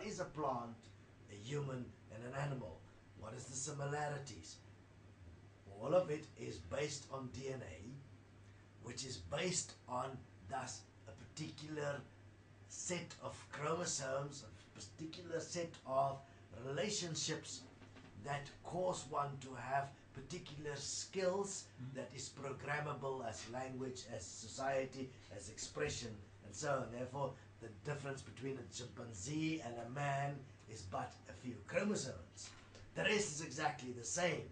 is a plant, a human, and an animal? What is the similarities? All of it is based on DNA, which is based on thus a particular set of chromosomes, a particular set of relationships that cause one to have particular skills that is programmable as language, as society, as expression, and so on. Therefore, the difference between a chimpanzee and a man is but a few chromosomes. The rest is exactly the same.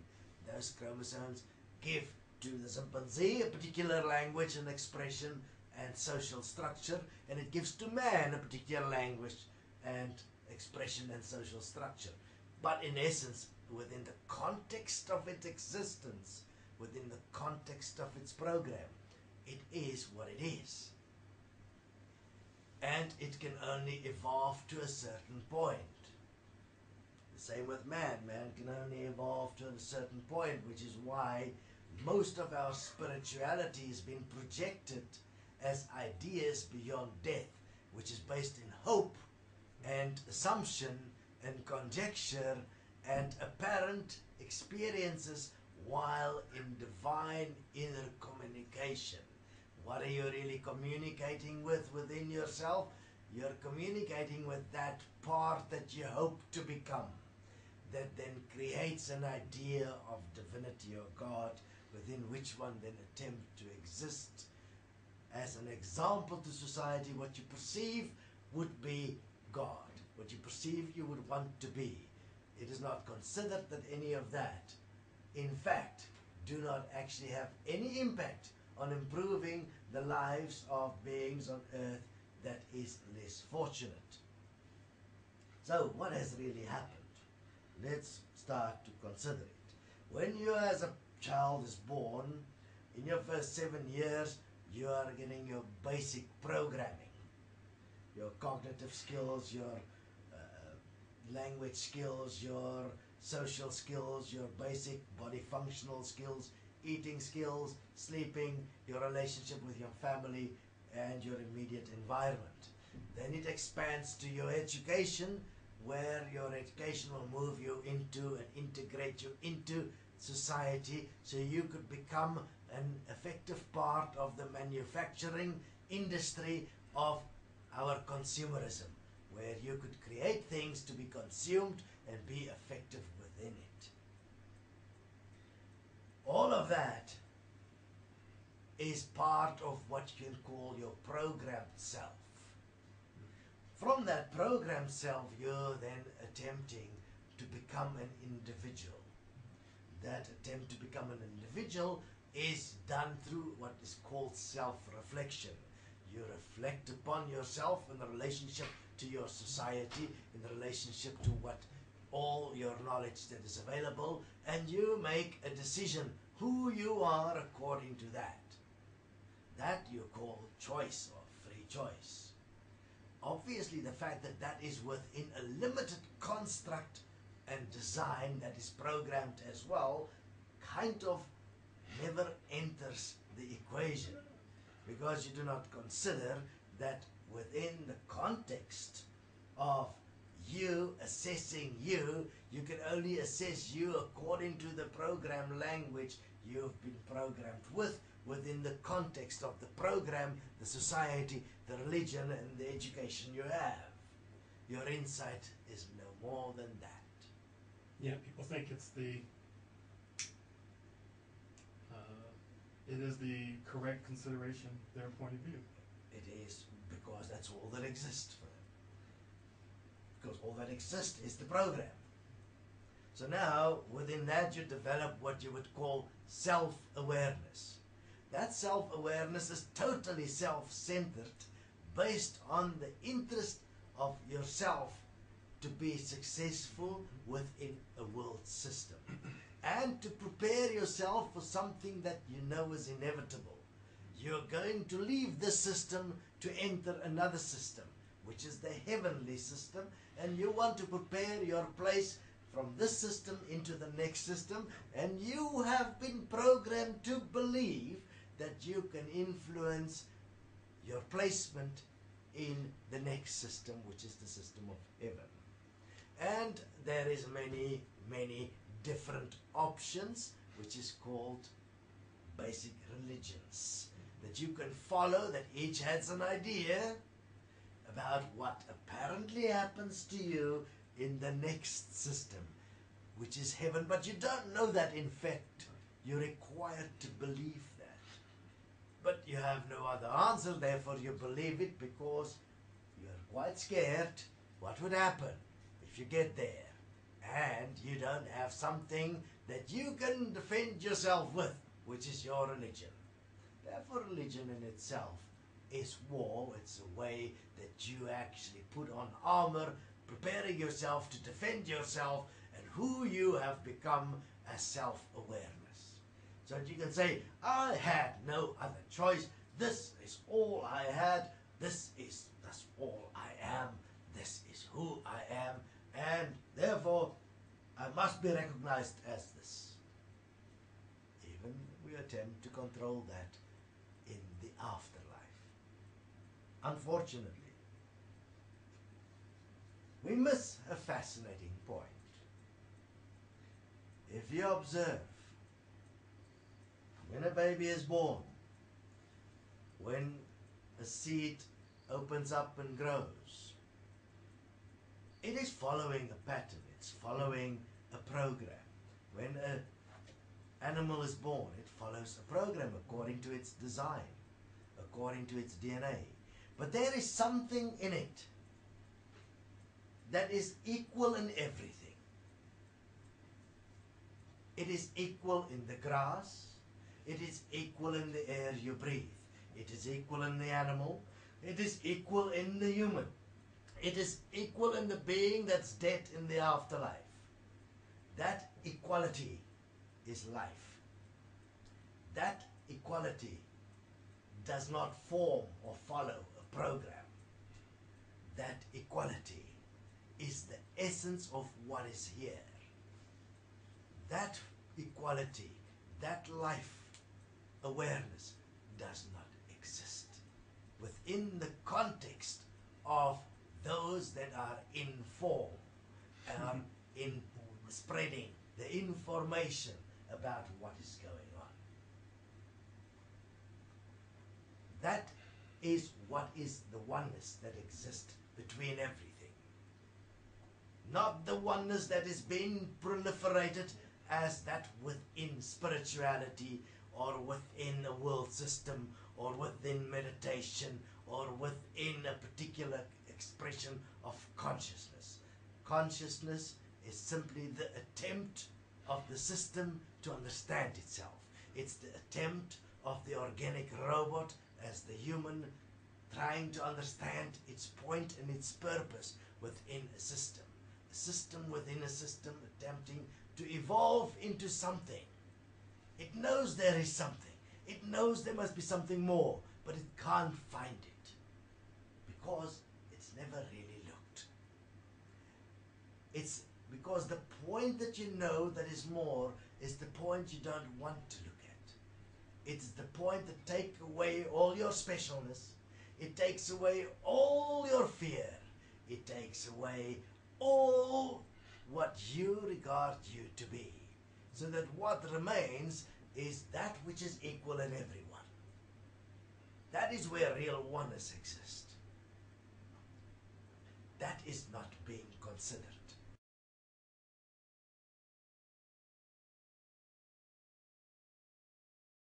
Those chromosomes give to the chimpanzee a particular language and expression and social structure, and it gives to man a particular language and expression and social structure. But in essence, within the context of its existence, within the context of its program, it is what it is. And it can only evolve to a certain point. The same with man. Man can only evolve to a certain point, which is why most of our spirituality has been projected as ideas beyond death, which is based in hope and assumption and conjecture and apparent experiences while in divine inner communication. What are you really communicating with within yourself? You're communicating with that part that you hope to become, that then creates an idea of divinity or God within which one then attempt to exist. As an example to society, what you perceive would be God. What you perceive you would want to be. It is not considered that any of that, in fact, do not actually have any impact on improving the lives of beings on earth that is less fortunate. So, what has really happened? Let's start to consider it. When you as a child is born, in your first 7 years, you are getting your basic programming, your cognitive skills, your language skills, your social skills, your basic body functional skills, eating skills, sleeping, your relationship with your family and your immediate environment. Then it expands to your education, where your education will move you into and integrate you into society, so you could become an effective part of the manufacturing industry of our consumerism, where you could create things to be consumed and be effective within it. All of that is part of what you can call your programmed self. From that programmed self, you're then attempting to become an individual. That attempt to become an individual is done through what is called self-reflection. You reflect upon yourself in the relationship to your society, in the relationship to what all your knowledge that is available, and you make a decision who you are according to that. That you call choice or free choice. Obviously, the fact that that is within a limited construct and design that is programmed as well, kind of never enters the equation, because you do not consider that within the context of you assessing you, you can only assess you according to the program language you've been programmed with, within the context of the program, the society, the religion, and the education you have. Your insight is no more than that. Yeah, people think it's it is the correct consideration, their point of view. It is, because that's all that exists for them. Because all that exists is the program. So now, within that, you develop what you would call self-awareness. That self-awareness is totally self-centered, based on the interest of yourself to be successful within a world system, and to prepare yourself for something that you know is inevitable. You're going to leave this system to enter another system, which is the heavenly system, and you want to prepare your place from this system into the next system, and you have been programmed to believe that you can influence your placement in the next system, which is the system of heaven. And there is many different options, which is called basic religions, that you can follow, that each has an idea about what apparently happens to you in the next system, which is heaven. But you don't know that. In fact, you're required to believe that. But you have no other answer, therefore you believe it because you're quite scared what would happen if you get there and you don't have something that you can defend yourself with, which is your religion. Therefore, religion in itself is war. It's a way that you actually put on armor, preparing yourself to defend yourself and who you have become as self-awareness. So that you can say, I had no other choice. This is all I had. That's all I am. This is who I am. And therefore, I must be recognized as this. Even we attempt to control that in the afterlife. Unfortunately, we miss a fascinating point. If you observe, when a baby is born, when a seed opens up and grows, it is following a pattern, it's following a program. When an animal is born, it follows a program according to its design, according to its DNA. But there is something in it that is equal in everything. It is equal in the grass, it is equal in the air you breathe, it is equal in the animal, it is equal in the human, it is equal in the being that's dead in the afterlife. That equality is life. That equality does not form or follow a program. That equality is the essence of what is here. That equality, that life awareness does not exist within the context of those that are in form and are in spreading the information about what is going on. That is what is the oneness that exists between everything. Not the oneness that is being proliferated as that within spirituality or within a world system or within meditation or within a particular expression of consciousness. Consciousness is simply the attempt of the system to understand itself. It's the attempt of the organic robot as the human trying to understand its point and its purpose within a system. A system within a system attempting to evolve into something. It knows there is something. It knows there must be something more, but it can't find it because it's never really looked. It's because the point that you know that is more is the point you don't want to look at. It's the point that takes away all your specialness. It takes away all your fear. It takes away all what you regard you to be. So that what remains is that which is equal in everyone. That is where real oneness exists. That is not being considered.